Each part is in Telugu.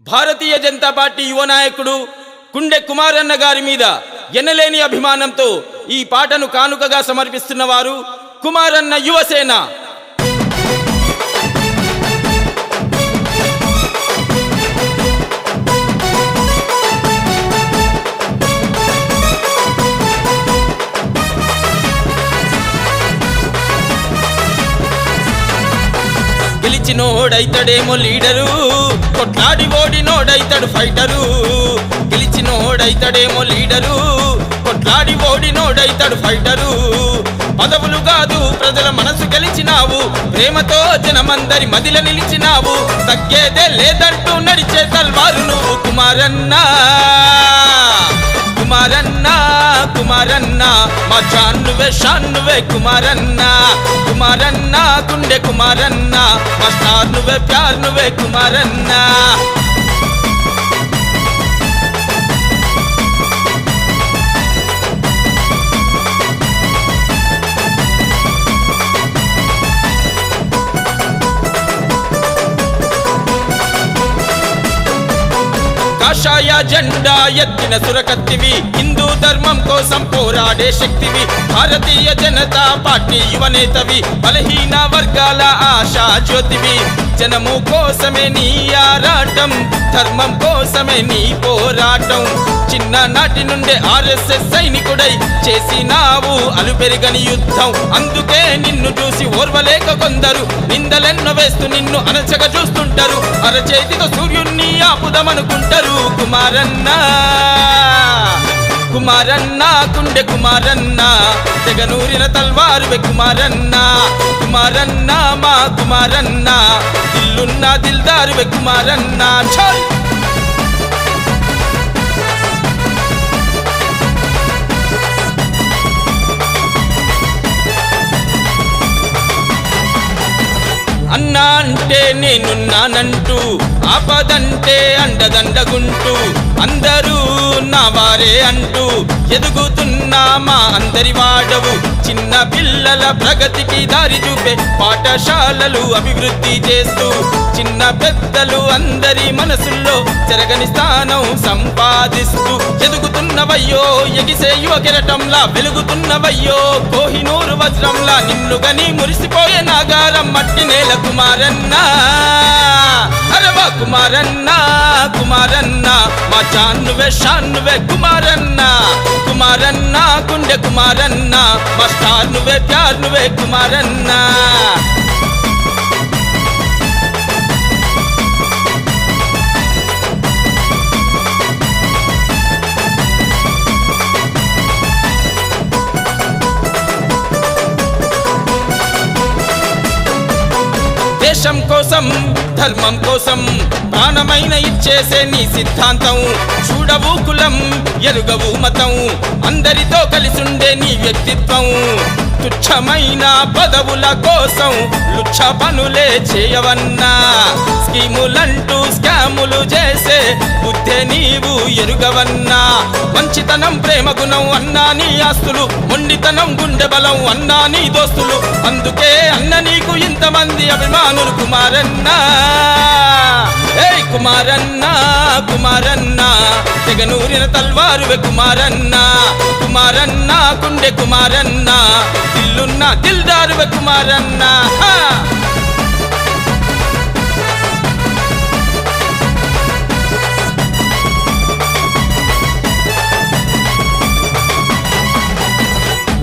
భారతీయ జనతా పార్టీ యువ నాయకుడు కుండె కుమారన్న గారి మీద ఎన్నలేని అభిమానంతో ఈ పాటను కానుకగా సమర్పిస్తున్న వారు కుమారన్న యువసేన. గెలిచినోడైతడేమో లీడరు, కొట్లాడి ఓడినోడైతడు ఫైటరు. గెలిచినోడైతడేమో లీడరు, కొట్లాడి ఓడినోడైతడు ఫైటరు. పదవులు కాదు ప్రజల మనసు గెలిచినావు, ప్రేమతో జనమందరి మదిల నిలిచినావు. తగ్గేదే లేదంటూ నడిచే తల్వారు నువ్వు కుమారన్న. కుమారన్న కుమారన్న మా జాన్ నువ్వే షాన్ నువ్వే కుమారన్న. కుమారన్న కుండే కుమారన్న మా స్టార్ నువ్వే ప్యార్ నువ్వే కుమారన్న. కాషాయ జెండా ఎత్తిన సురకత్తివి, హిందూ ధర్మం కోసం పోరాడే శక్తివి. భారతీయ జనతా పార్టీ యువనేతవి, బలహీన వర్గాల ఆశా జ్యోతివి. జనము కోసమే నీ ఆరాటం, ధర్మం కోసమే నీ పోరాటం. చిన్ననాటి నుండే ఆర్ఎస్ఎస్ సైనికుడై చేసినావు అలుపెరగని యుద్ధం. అందుకే నిన్ను చూసి ఓర్వలేక కొందరు నిందలెన్నో వేస్తూ నిన్ను అనచగా చూస్తుంటారు. అరచేతితో సూర్యుణ్ణి ఆపుదమనుకుంటారు. కుమారన్న కుమారన్న కుండే కుమారన్న తెగనూరిన తల్వారువే కుమారన్న. కుమారన్న మా కుమారన్న దిల్లున్న దిల్దారువే కుమారన్న. చల్ అన్నా అంటే నేనున్నానంటూ, ఆపదంటే అండదండగుంటూ, అందరూ నా వారే అంటూ ఎదుగుతున్నా మా అందరి వాడవు. చిన్న పిల్లల ప్రగతికి దారి చూపే పాఠశాలలు అభివృద్ధి చేస్తూ, చిన్న పెద్దలు అందరి మనసుల్లో చెరగని స్థానం సంపాదిస్తూ ఎదుగుతున్నవయ్యో ఎగిసే యువ కెరటంలా, వెలుగుతున్నవయ్యో కోహినూరు వజ్రంలా. నిన్ను గని మురిసిపోయే నాగారం మట్టి నేల కుమారన్న. అరవా కుమారన్న కుమారన్న మా జాన్ నువ్వే షాన్ నువ్వే కుమారన్న. కుమారన్న కుండే కుమారన్న మా స్టార్ నువ్వే ప్యార్ నువ్వే కుమారన్న. దేశం కోసం ధర్మం కోసం ప్రాణమైన ఇచ్చేసే నీ సిద్ధాంతం. చూడవు కులం ఎరుగవు మతం, అందరితో కలిసుండే నీ వ్యక్తిత్వం. తుచ్చమైన పదవుల కోసం లుచ్చ పనులే చేయవన్నా, స్కీములంటూ స్కాములు చేసే బుద్ధే నీవు ఎరుగవన్నా. మంచితనం ప్రేమ గుణం అన్నా నీ ఆస్తులు, మొండితనం గుండె బలం అన్నా నీ దోస్తులు. అందుకే అన్న నీకు ఇంతమంది అభిమానులు కుమారన్న. ఏయ్ కుమారన్న కుమారన్న తెగనూరిన తల్వారువే కుమారన్న. కుమారన్న కుండే కుమారన్న దిల్లున్న దిల్దారువే కుమారన్న.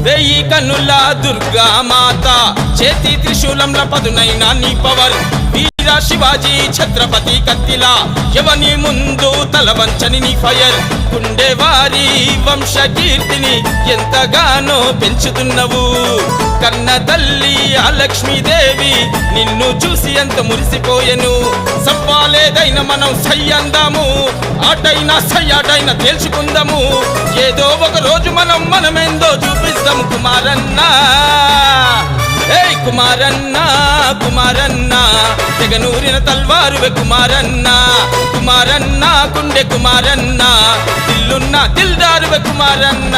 వెయ్యి కన్నుల దుర్గా మాత, చేతి త్రిశూలంల పదునైన నీ పవర్. వీర శివాజీ ఛత్రపతి కత్తిలా, ఎవని ముందు తలవంచని నీ ఫైర్. కుండేవారి వంశ కీర్తిని ఎంతగానో పెంచుతున్నవు. కన్న తల్లి ఆ లక్ష్మీదేవి నిన్ను చూసి ఎంత మురిసిపోయెను. సవ్వాలేదైన మనం సై అందాము, ఆటైనా సయ్యాటైనా తేల్చుకుందాము. ఏదో ఒక రోజు మనమేందో చూపిస్తాము కుమారన్న. ఏయ్ కుమారన్న కుమారన్న తెగనూరిన తల్వారువే కుమారన్న. కుమారన్న కుండే కుమారన్న దిల్లున్న దిల్దారువే కుమారన్న.